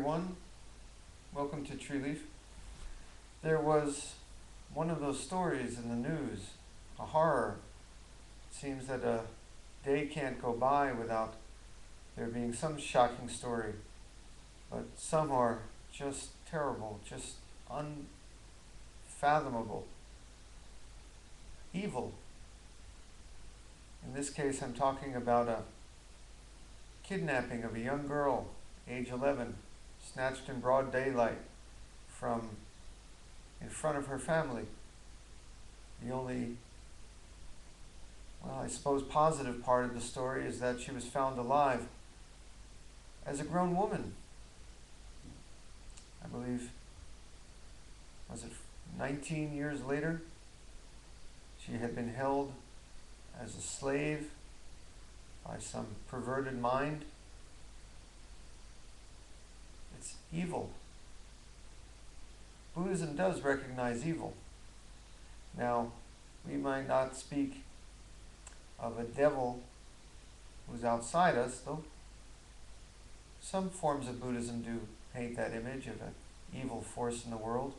everyone. Welcome to Tree Leaf. There was one of those stories in the news, a horror. It seems that a day can't go by without there being some shocking story, but some are just terrible, just unfathomable. Evil. In this case, I'm talking about a kidnapping of a young girl, age 11, snatched in broad daylight from in front of her family. The only, I suppose, positive part of the story is that she was found alive as a grown woman. I believe, was it 19 years later? She had been held as a slave by some perverted mind. It's evil. Buddhism does recognize evil. Now, we might not speak of a devil who's outside us, though some forms of Buddhism do paint that image of an evil force in the world.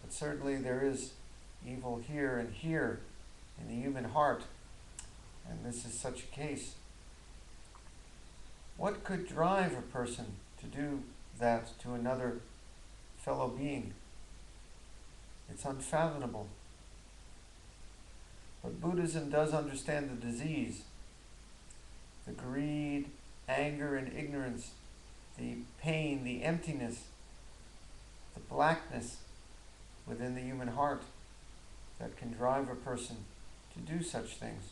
But certainly there is evil here and here in the human heart, and this is such a case. What could drive a person to do that to another fellow being? It's unfathomable. But Buddhism does understand the disease, the greed, anger, and ignorance, the pain, the emptiness, the blackness within the human heart that can drive a person to do such things.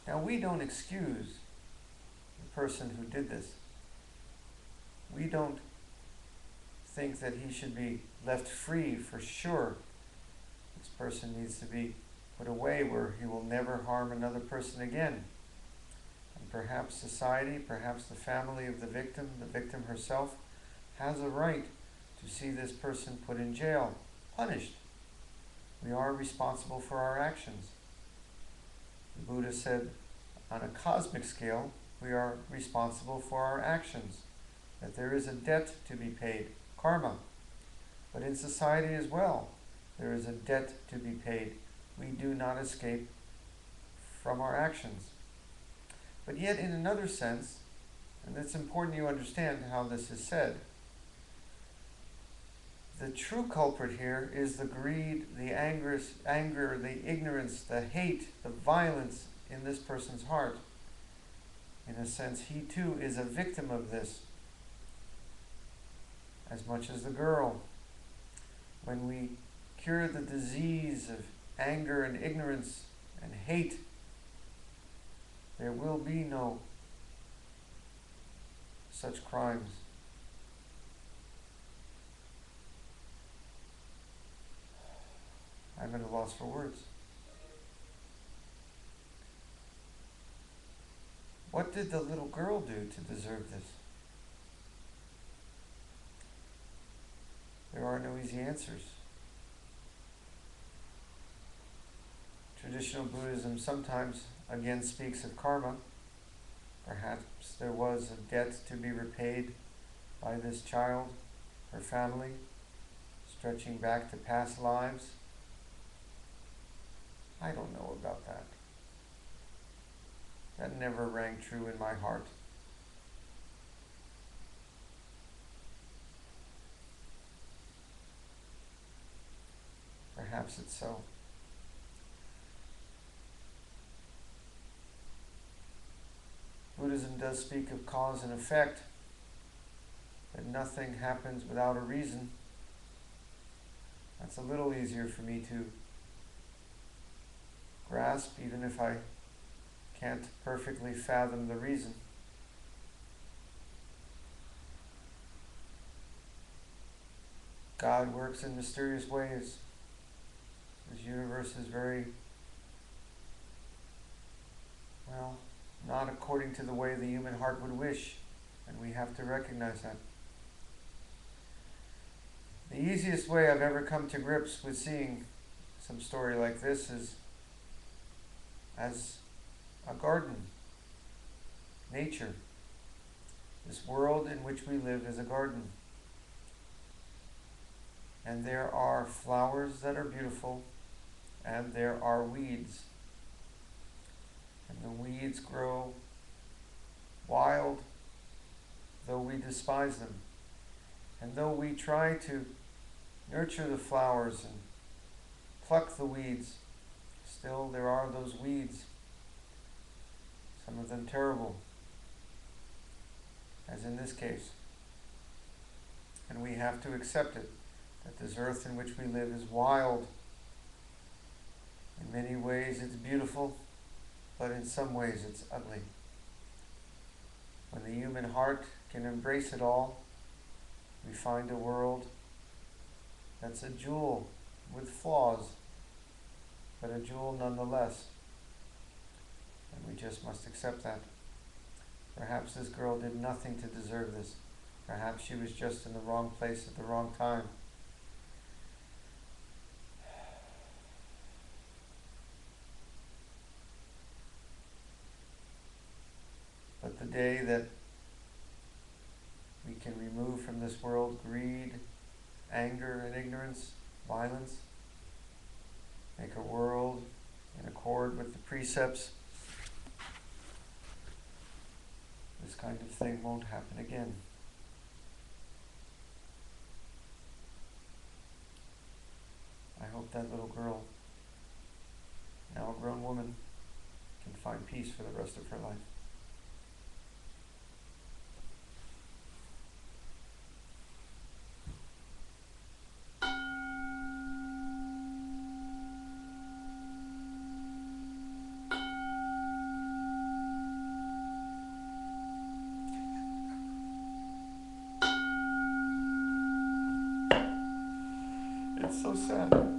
Now, we don't excuse the person who did this. We don't think that he should be left free for sure. This person needs to be put away where he will never harm another person again. And perhaps society, perhaps the family of the victim herself, has a right to see this person put in jail, punished. We are responsible for our actions. The Buddha said, on a cosmic scale, we are responsible for our actions, that there is a debt to be paid, karma. But in society as well, there is a debt to be paid. We do not escape from our actions. But yet, in another sense, and it's important you understand how this is said, the true culprit here is the greed, the anger, the ignorance, the hate, the violence in this person's heart. In a sense, he too is a victim of this, as much as the girl. When we cure the disease of anger and ignorance and hate, there will be no such crimes. I'm at a loss for words. What did the little girl do to deserve this? There are no easy answers. Traditional Buddhism sometimes again speaks of karma. Perhaps there was a debt to be repaid by this child, her family, stretching back to past lives. I don't know about that. That never rang true in my heart. Perhaps it's so. Buddhism does speak of cause and effect, that nothing happens without a reason. That's a little easier for me to grasp, even if I can't perfectly fathom the reason. God works in mysterious ways. This universe is very, not according to the way the human heart would wish, and we have to recognize that. The easiest way I've ever come to grips with seeing some story like this is as a garden, nature. This world in which we live is a garden. And there are flowers that are beautiful, and there are weeds. And the weeds grow wild, though we despise them. And though we try to nurture the flowers and pluck the weeds, still there are those weeds, some of them terrible, as in this case. And we have to accept it, that this earth in which we live is wild. In many ways it's beautiful, but in some ways it's ugly. When the human heart can embrace it all, we find a world that's a jewel with flaws, but a jewel nonetheless. And we just must accept that. Perhaps this girl did nothing to deserve this. Perhaps she was just in the wrong place at the wrong time. But the day that we can remove from this world greed, anger and ignorance, violence, make a world in accord with the precepts, this kind of thing won't happen again. I hope that little girl, now a grown woman, can find peace for the rest of her life. It's so sad.